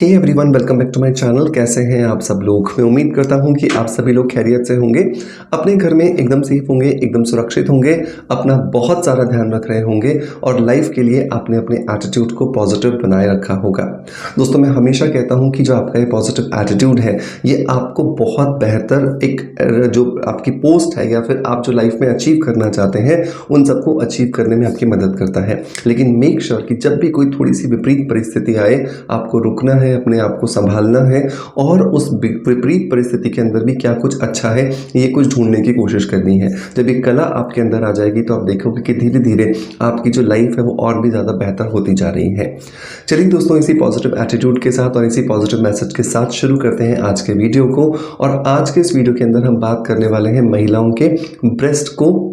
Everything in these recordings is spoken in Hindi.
Hey everyone, welcome back to my channel. कैसे हैं आप सब लोग? मैं उम्मीद करता हूं कि आप सभी लोग खैरियत से होंगे, अपने घर में एकदम सेफ होंगे, एकदम सुरक्षित होंगे, अपना बहुत सारा ध्यान रख रहे होंगे और लाइफ के लिए आपने अपने एटीट्यूड को पॉजिटिव बनाए रखा होगा। दोस्तों, मैं हमेशा कहता हूं कि जो आपका ये पॉजिटिव एटीट्यूड है, ये आपको बहुत बेहतर एक जो आपकी पोस्ट है या फिर आप जो लाइफ में अचीव करना चाहते हैं, उन सबको अचीव करने में आपकी मदद करता है। लेकिन मेक श्योर कि जब भी कोई थोड़ी सी विपरीत परिस्थिति आए, आपको रुकना है, अपने आप को संभालना है और उस विपरीत परिस्थिति के अंदर भी क्या कुछ अच्छा है, ये कुछ ढूंढने की कोशिश करनी है। जब ये कला आपके अंदर आ जाएगी तो आप देखोगे कि धीरे धीरे आपकी जो लाइफ है वो और भी ज़्यादा बेहतर होती जा रही है। चलिए दोस्तों, इसी पॉजिटिव एटीट्यूड के साथ और इसी पॉजिटिव मैसेज के साथ शुरू करते हैं आज के वीडियो को। और आज के इस वीडियो के अंदर हम बात करने वाले हैं महिलाओं के ब्रेस्ट को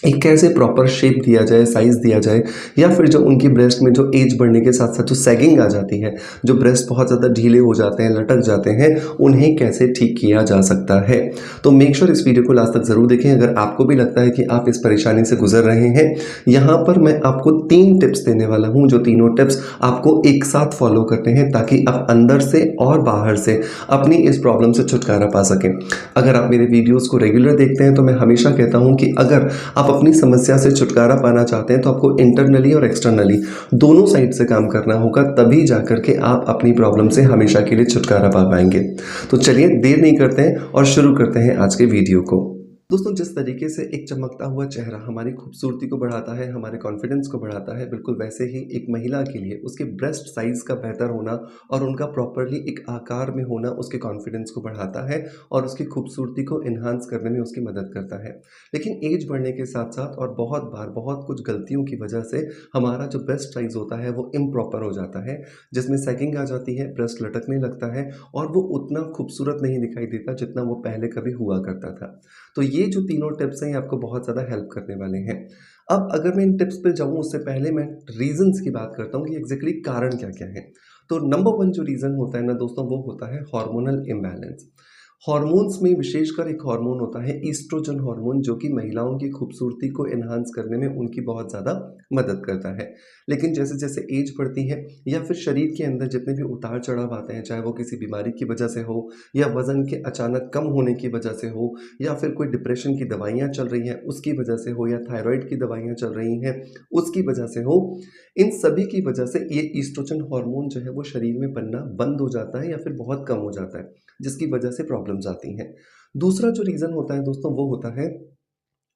एक कैसे प्रॉपर शेप दिया जाए, साइज़ दिया जाए, या फिर जो उनकी ब्रेस्ट में जो एज बढ़ने के साथ साथ जो सैगिंग आ जाती है, जो ब्रेस्ट बहुत ज़्यादा ढीले हो जाते हैं, लटक जाते हैं, उन्हें कैसे ठीक किया जा सकता है। तो मेक श्योर इस वीडियो को लास्ट तक ज़रूर देखें। अगर आपको भी लगता है कि आप इस परेशानी से गुजर रहे हैं, यहाँ पर मैं आपको 3 टिप्स देने वाला हूँ, जो तीनों टिप्स आपको एक साथ फॉलो करने हैं ताकि आप अंदर से और बाहर से अपनी इस प्रॉब्लम से छुटकारा पा सकें। अगर आप मेरे वीडियोज़ को रेगुलर देखते हैं तो मैं हमेशा कहता हूँ कि अगर आप अपनी समस्या से छुटकारा पाना चाहते हैं तो आपको इंटरनली और एक्सटर्नली दोनों साइड से काम करना होगा, तभी जाकर के आप अपनी प्रॉब्लम से हमेशा के लिए छुटकारा पा पाएंगे। तो चलिए देर नहीं करते हैं और शुरू करते हैं आज के वीडियो को। दोस्तों, जिस तरीके से एक चमकता हुआ चेहरा हमारी खूबसूरती को बढ़ाता है, हमारे कॉन्फिडेंस को बढ़ाता है, बिल्कुल वैसे ही एक महिला के लिए उसके ब्रेस्ट साइज़ का बेहतर होना और उनका प्रॉपरली एक आकार में होना उसके कॉन्फिडेंस को बढ़ाता है और उसकी खूबसूरती को इन्हांस करने में उसकी मदद करता है। लेकिन एज बढ़ने के साथ साथ और बहुत बार बहुत कुछ गलतियों की वजह से हमारा जो ब्रेस्ट साइज़ होता है वो इम्प्रॉपर हो जाता है, जिसमें सैगिंग आ जाती है, ब्रेस्ट लटकने लगता है और वो उतना खूबसूरत नहीं दिखाई देता जितना वो पहले कभी हुआ करता था। तो ये जो तीनों टिप्स हैं, ये आपको बहुत ज़्यादा हेल्प करने वाले हैं। अब अगर मैं इन टिप्स पे जाऊँ उससे पहले मैं रीज़न्स की बात करता हूँ कि एग्ज़ैक्टली कारण क्या-क्या है। तो नंबर 1 जो रीज़न होता है ना दोस्तों, वो होता है हार्मोनल इम्बैलेंस। हॉर्मोन्स में विशेषकर एक हार्मोन होता है ईस्ट्रोजन हार्मोन, जो कि महिलाओं की खूबसूरती को एनहांस करने में उनकी बहुत ज़्यादा मदद करता है। लेकिन जैसे-जैसे एज बढ़ती है या फिर शरीर के अंदर जितने भी उतार-चढ़ाव आते हैं, चाहे वो किसी बीमारी की वजह से हो या वज़न के अचानक कम होने की वजह से हो या फिर कोई डिप्रेशन की दवाइयाँ चल रही हैं उसकी वजह से हो या थायरॉइड की दवाइयाँ चल रही हैं उसकी वजह से हो, इन सभी की वजह से ये ईस्ट्रोजन हार्मोन जो है वो शरीर में बनना बंद हो जाता है या फिर बहुत कम हो जाता है, जिसकी वजह से प्रॉब्लम्स आती हैं। दूसरा जो रीज़न होता है दोस्तों, वो होता है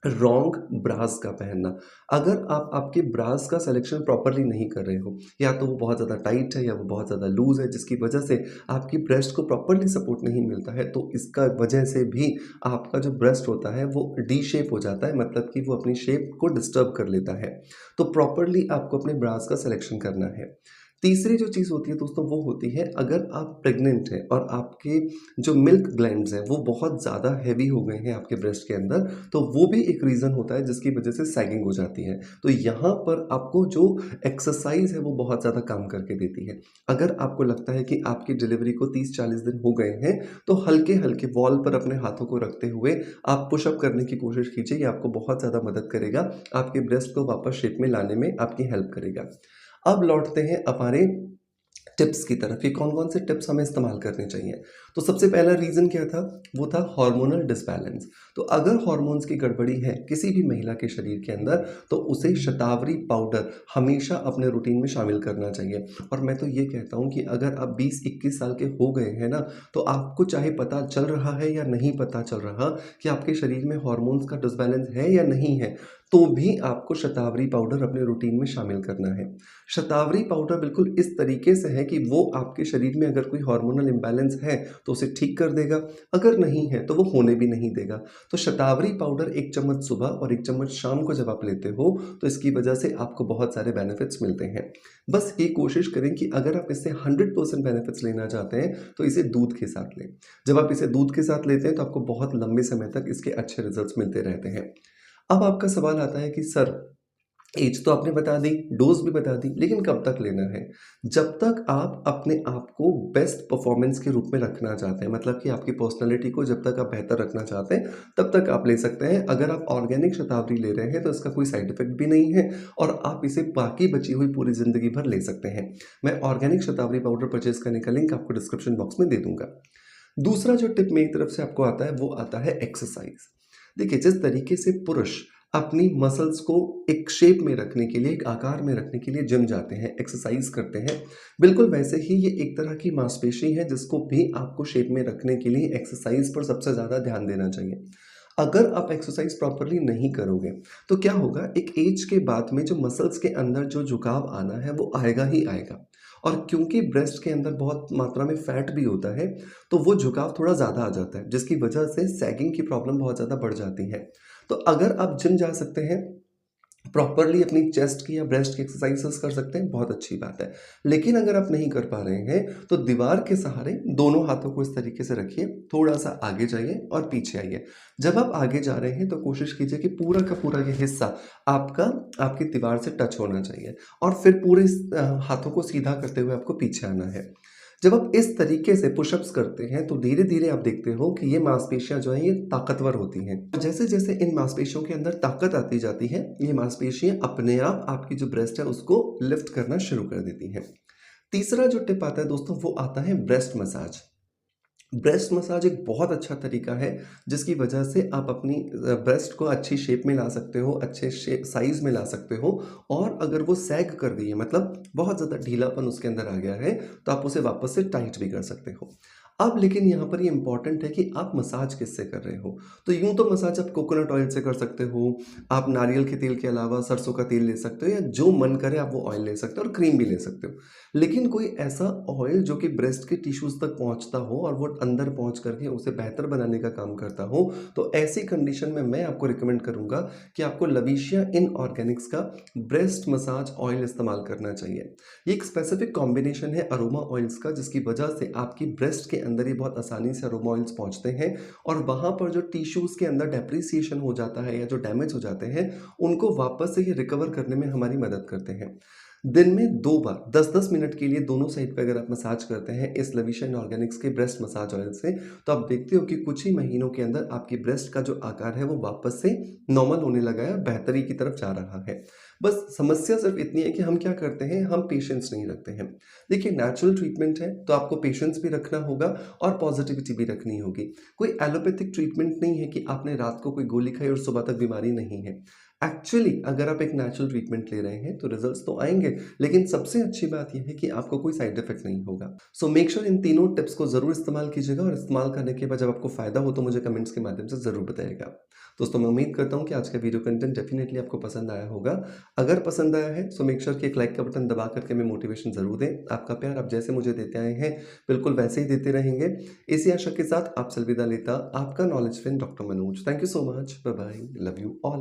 रॉन्ग ब्रास का पहनना। अगर आप आपके ब्रास का सिलेक्शन प्रॉपर्ली नहीं कर रहे हो, या तो वो बहुत ज़्यादा टाइट है या वो बहुत ज़्यादा लूज़ है, जिसकी वजह से आपकी ब्रेस्ट को प्रॉपर्ली सपोर्ट नहीं मिलता है, तो इसका वजह से भी आपका जो ब्रेस्ट होता है वो डी शेप हो जाता है, मतलब कि वो अपनी शेप को डिस्टर्ब कर लेता है। तो प्रॉपर्ली आपको अपने ब्रास का सिलेक्शन करना है। तीसरी जो चीज़ होती है दोस्तों, वो होती है अगर आप प्रेग्नेंट हैं और आपके जो मिल्क ग्लैंड्स हैं वो बहुत ज़्यादा हेवी हो गए हैं आपके ब्रेस्ट के अंदर, तो वो भी एक रीज़न होता है जिसकी वजह से सैगिंग हो जाती है। तो यहाँ पर आपको जो एक्सरसाइज़ है वो बहुत ज़्यादा काम करके देती है। अगर आपको लगता है कि आपकी डिलीवरी को 30-40 दिन हो गए हैं, तो हल्के-हल्के वॉल पर अपने हाथों को रखते हुए आप पुशअप करने की कोशिश कीजिए। ये आपको बहुत ज़्यादा मदद करेगा, आपके ब्रेस्ट को वापस शेप में लाने में आपकी हेल्प करेगा। अब लौटते हैं हमारे टिप्स की तरफ। ये कौन-कौन से टिप्स हमें इस्तेमाल करने चाहिए? तो सबसे पहला रीज़न क्या था? वो था हार्मोनल डिसबैलेंस। तो अगर हार्मोन्स की गड़बड़ी है किसी भी महिला के शरीर के अंदर, तो उसे शतावरी पाउडर हमेशा अपने रूटीन में शामिल करना चाहिए। और मैं तो ये कहता हूँ कि अगर आप 20-21 साल के हो गए हैं ना, तो आपको चाहे पता चल रहा है या नहीं पता चल रहा कि आपके शरीर में हार्मोन्स का डिसबैलेंस है या नहीं है, तो भी आपको शतावरी पाउडर अपने रूटीन में शामिल करना है। शतावरी पाउडर बिल्कुल इस तरीके से है कि वो आपके शरीर में अगर कोई हार्मोनल इम्बैलेंस है तो उसे ठीक कर देगा, अगर नहीं है तो वो होने भी नहीं देगा। तो शतावरी पाउडर 1 चम्मच सुबह और 1 चम्मच शाम को जब आप लेते हो, तो इसकी वजह से आपको बहुत सारे बेनिफिट्स मिलते हैं। बस ये कोशिश करें कि अगर आप इससे 100% बेनिफिट्स लेना चाहते हैं तो इसे दूध के साथ लें। जब आप इसे दूध के साथ लेते हैं तो आपको बहुत लंबे समय तक इसके अच्छे रिजल्ट्स मिलते रहते हैं। अब आपका सवाल आता है कि सर, एज तो आपने बता दी, डोज़ भी बता दी, लेकिन कब तक लेना है? जब तक आप अपने आप को बेस्ट परफ़ॉर्मेंस के रूप में रखना चाहते हैं, मतलब कि आपकी पर्सनैलिटी को जब तक आप बेहतर रखना चाहते हैं, तब तक आप ले सकते हैं। अगर आप ऑर्गेनिक शतावरी ले रहे हैं, तो इसका कोई साइड इफ़ेक्ट भी नहीं है और आप इसे बाकी बची हुई पूरी ज़िंदगी भर ले सकते हैं। मैं ऑर्गेनिक शतावरी पाउडर परचेज़ करने का लिंक आपको डिस्क्रिप्शन बॉक्स में दे दूँगा। दूसरा जो टिप मेरी तरफ से आपको आता है, वो आता है एक्सरसाइज़। देखिए, जिस तरीके से पुरुष अपनी मसल्स को एक शेप में रखने के लिए, एक आकार में रखने के लिए जिम जाते हैं, एक्सरसाइज करते हैं, बिल्कुल वैसे ही ये एक तरह की मांसपेशी है जिसको भी आपको शेप में रखने के लिए एक्सरसाइज पर सबसे ज़्यादा ध्यान देना चाहिए। अगर आप एक्सरसाइज प्रॉपर्ली नहीं करोगे, तो क्या होगा, एक एज के बाद में जो मसल्स के अंदर जो झुकाव आना है, वो आएगा ही आएगा। और क्योंकि ब्रेस्ट के अंदर बहुत मात्रा में फैट भी होता है, तो वो झुकाव थोड़ा ज़्यादा आ जाता है, जिसकी वजह से सैगिंग की प्रॉब्लम बहुत ज़्यादा बढ़ जाती है। तो अगर आप जिम जा सकते हैं, प्रॉपरली अपनी चेस्ट की या ब्रेस्ट की एक्सरसाइजेस कर सकते हैं, बहुत अच्छी बात है। लेकिन अगर आप नहीं कर पा रहे हैं, तो दीवार के सहारे दोनों हाथों को इस तरीके से रखिए, थोड़ा-सा आगे जाइए और पीछे आइए। जब आप आगे जा रहे हैं, तो कोशिश कीजिए कि पूरा का पूरा ये हिस्सा आपका आपकी दीवार से टच होना चाहिए और फिर पूरे हाथों को सीधा करते हुए आपको पीछे आना है। जब आप इस तरीके से पुशअप्स करते हैं, तो धीरे-धीरे आप देखते हो कि ये मांसपेशियाँ जो हैं, ये ताकतवर होती हैं। जैसे-जैसे इन मांसपेशियों के अंदर ताकत आती जाती है, ये मांसपेशियाँ अपने आप आपकी जो ब्रेस्ट है, उसको लिफ्ट करना शुरू कर देती हैं। तीसरा जो टिप आता है दोस्तों, वो आता है ब्रेस्ट मसाज। ब्रेस्ट मसाज एक बहुत अच्छा तरीका है, जिसकी वजह से आप अपनी ब्रेस्ट को अच्छी शेप में ला सकते हो, अच्छे साइज़ में ला सकते हो और अगर वो सैग कर गई है, मतलब बहुत ज़्यादा ढीलापन उसके अंदर आ गया है, तो आप उसे वापस से टाइट भी कर सकते हो। अब लेकिन यहाँ पर ये इम्पोर्टेंट है कि आप मसाज किससे कर रहे हो? तो यूँ तो मसाज आप कोकोनट ऑयल से कर सकते हो, आप नारियल के तेल के अलावा सरसों का तेल ले सकते हो या जो मन करे आप वो ऑयल ले सकते हो और क्रीम भी ले सकते हो। लेकिन कोई ऐसा ऑयल जो कि ब्रेस्ट के टिश्यूज़ तक पहुँचता हो और वो अंदर पहुँच करके उसे बेहतर बनाने का काम करता हो, तो ऐसी कंडीशन में मैं आपको रिकमेंड करूँगा कि आपको लविशिया इन ऑर्गेनिक्स का ब्रेस्ट मसाज ऑयल इस्तेमाल करना चाहिए। ये एक स्पेसिफिक कॉम्बिनेशन है अरोमा ऑयल्स का, जिसकी वजह से आपकी ब्रेस्ट के अंदर ये बहुत आसानी से अरोमा ऑयल्स पहुँचते हैं और वहाँ पर जो टिश्यूज़ के अंदर डेप्रिसिएशन हो जाता है या जो डैमेज हो जाते हैं, उनको वापस से ये रिकवर करने में हमारी मदद करते हैं। दिन में 2 बार 10-10 मिनट के लिए दोनों साइड पे अगर आप मसाज करते हैं इस लविशन ऑर्गेनिक्स के ब्रेस्ट मसाज ऑयल से, तो आप देखते हो कि कुछ ही महीनों के अंदर आपकी ब्रेस्ट का जो आकार है वो वापस से नॉर्मल होने लगा है, बेहतरी की तरफ जा रहा है। बस समस्या सिर्फ इतनी है कि हम क्या करते हैं, हम पेशेंस नहीं रखते हैं। देखिए, नेचुरल ट्रीटमेंट है, तो आपको पेशेंस भी रखना होगा और पॉजिटिविटी भी रखनी होगी। कोई एलोपैथिक ट्रीटमेंट नहीं है कि आपने रात को कोई गोली खाई और सुबह तक बीमारी नहीं है। एक्चुअली अगर आप एक नेचुरल ट्रीटमेंट ले रहे हैं, तो रिजल्ट्स तो आएँगे, लेकिन सबसे अच्छी बात ये है कि आपको कोई साइड इफेक्ट नहीं होगा। सो मेक श्योर इन तीनों टिप्स को ज़रूर इस्तेमाल कीजिएगा और इस्तेमाल करने के बाद जब आपको फ़ायदा हो, तो मुझे कमेंट्स के माध्यम से ज़रूर बताइएगा। दोस्तों, मैं उम्मीद करता हूँ कि आज का वीडियो कंटेंट डेफिनिटली आपको पसंद आया होगा। अगर पसंद आया है, सो मेक श्योर कि एक लाइक का बटन दबा करके हमें मोटिवेशन ज़रूर दें। आपका प्यार आप जैसे मुझे देते आए हैं, बिल्कुल वैसे ही देते रहेंगे। इसी आशा के साथ आपसे अलविदा लेता आपका knowledge friend doctor Manoj. Thank you so much. Bye bye. Love you all.